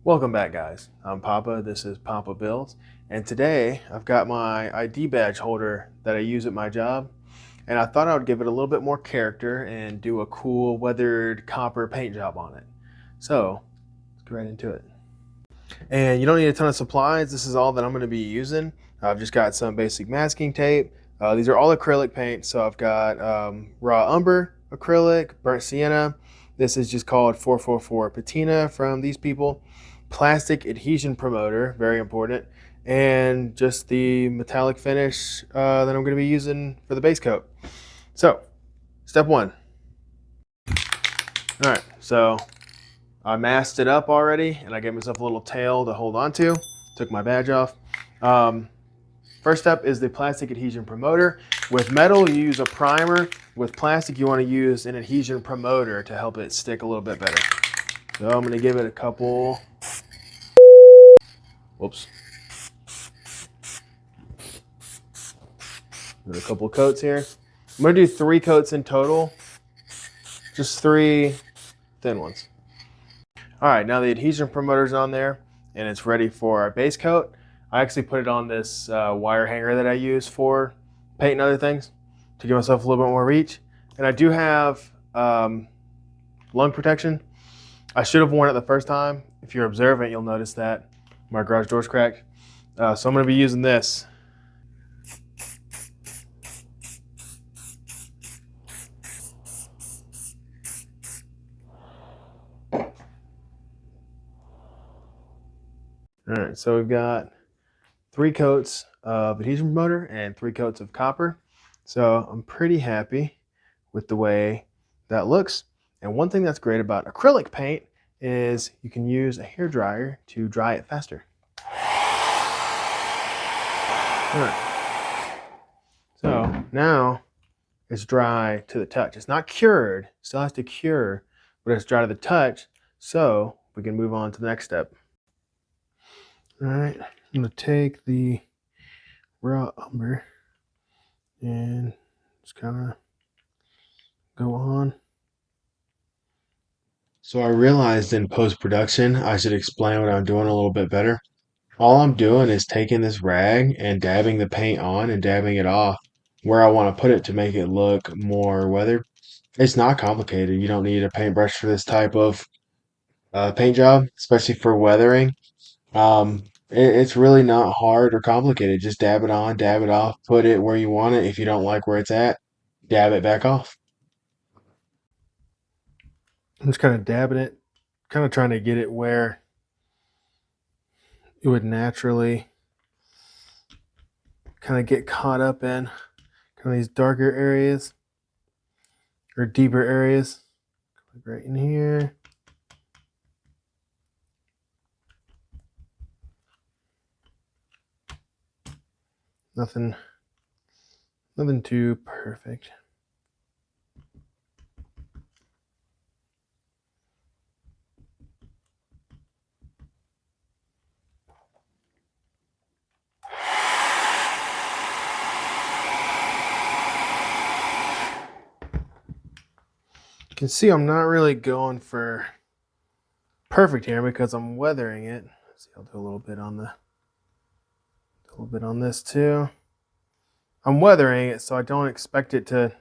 Welcome back, guys. I'm Papa. This is Papa Bills, and today I've got my ID badge holder that I use at my job, and I thought I would give it a little bit more character and do a cool weathered copper paint job on it. So let's get right into it. And you don't need a ton of supplies. This is all that I'm going to be using. I've just got some basic masking tape. These are all acrylic paint, so I've got raw umber acrylic, burnt sienna. This is just called 444 patina from these people. Plastic adhesion promoter, very important, and just the metallic finish that I'm going to be using for the base coat. So, step one. All right, so I masked it up already, and I gave myself a little tail to hold on to. Took my badge off. First step is the plastic adhesion promoter. With metal, you use a primer. With plastic, you want to use an adhesion promoter to help it stick a little bit better. So I'm going to give it a couple. Whoops. A couple coats here. I'm going to do 3 coats in total. Just 3 thin ones. All right, now the adhesion promoter's on there and it's ready for our base coat. I actually put it on this wire hanger that I use for paint and other things to give myself a little bit more reach. And I do have lung protection. I should have worn it the first time. If you're observant, you'll notice that my garage door's cracked. So I'm going to be using this. All right, so we've got 3 coats of adhesion promoter and 3 coats of copper. So I'm pretty happy with the way that looks. And one thing that's great about acrylic paint is you can use a hair dryer to dry it faster. All right. So now it's dry to the touch. It's not cured, still has to cure, but it's dry to the touch. So we can move on to the next step. All right, I'm gonna take the raw umber and just kind of go on. So I realized in post-production I should explain what I'm doing a little bit better. All I'm doing is taking this rag and dabbing the paint on and dabbing it off where I want to put it to make it look more weathered. It's not complicated. You don't need a paintbrush for this type of paint job, especially for weathering. It's really not hard or complicated. Just dab it on, dab it off, put it where you want it. If you don't like where it's at, dab it back off. I'm just kind of dabbing it, kind of trying to get it where it would naturally kind of get caught up in kind of these darker areas or deeper areas. Like right in here. Nothing too perfect. You can see I'm not really going for perfect here because I'm weathering it. Let's see, I'll do a little bit on this too. I'm weathering it, so I don't expect it to.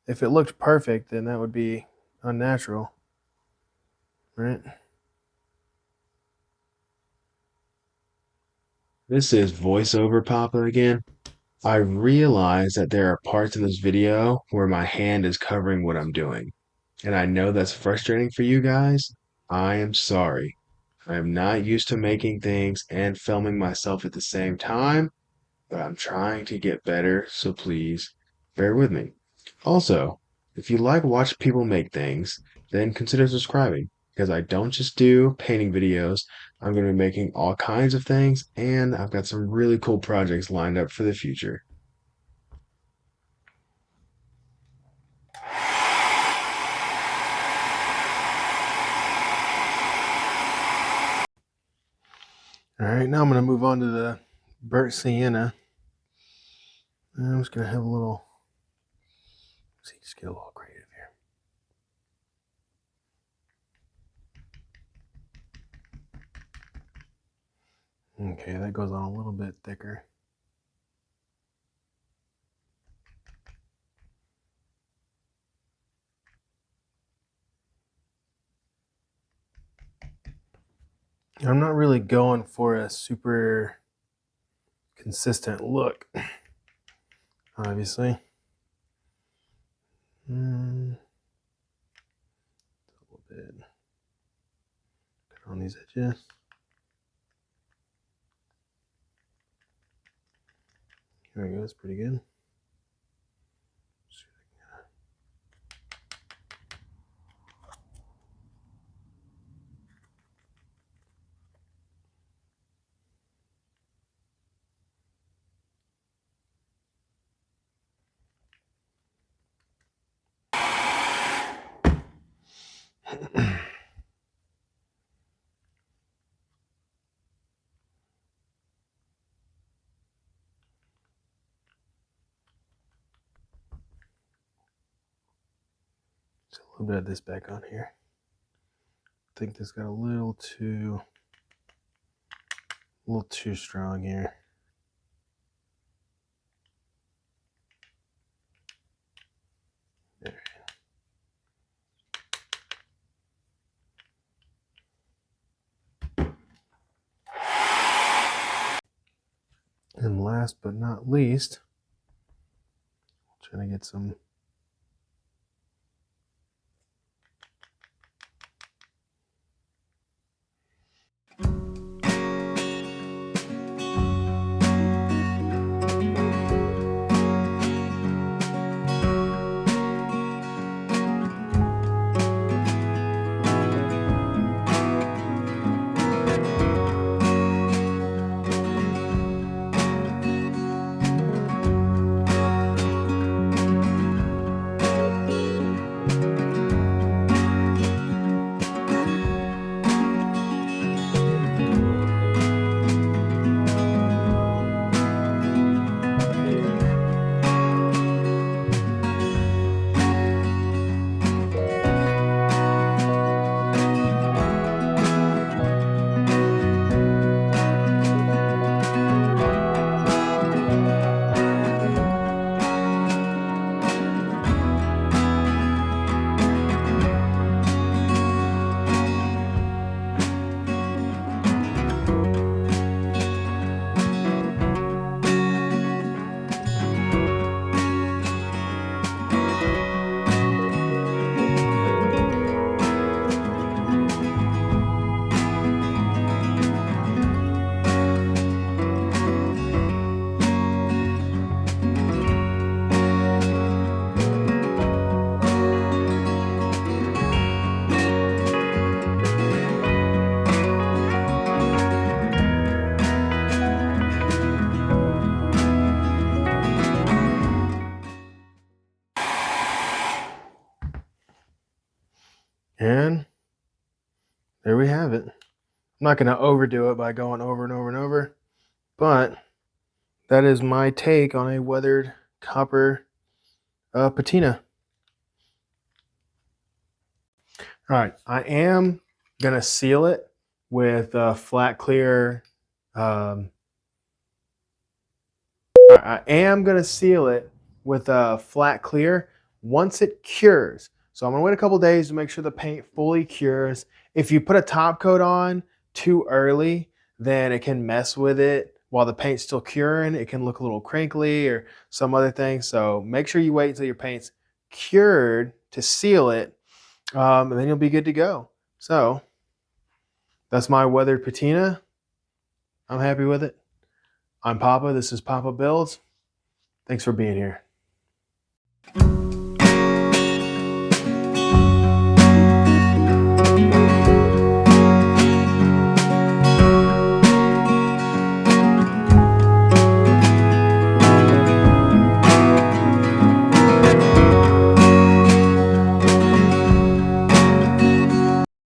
If it looked perfect, then that would be unnatural, right? This is voiceover Papa again. I realize that there are parts in this video where my hand is covering what I'm doing. And I know that's frustrating for you guys. I am sorry. I am not used to making things and filming myself at the same time, but I'm trying to get better, so please bear with me. Also, if you like watch people make things, then consider subscribing because I don't just do painting videos. I'm going to be making all kinds of things, and I've got some really cool projects lined up for the future. All right, now I'm going to move on to the burnt sienna. I'm just going to have a little, let's see, just get a little creative here. Okay, that goes on a little bit thicker. I'm not really going for a super consistent look, obviously. A little bit on these edges. There we go, that's pretty good. Just a little bit of this back on here. I think this got a little too strong here. There. And last but not least, trying to get some and there we have it. I'm not going to overdo it by going over and over and over, but that is my take on a weathered copper patina. All right, I am going to seal it with flat clear. I am going to seal it with flat clear once it cures. So I'm going to wait a couple days to make sure the paint fully cures. If you put a top coat on too early, then it can mess with it while the paint's still curing. It can look a little crinkly or some other thing. So make sure you wait until your paint's cured to seal it, and then you'll be good to go. So that's my weathered patina. I'm happy with it. I'm Papa. This is Papa Builds. Thanks for being here.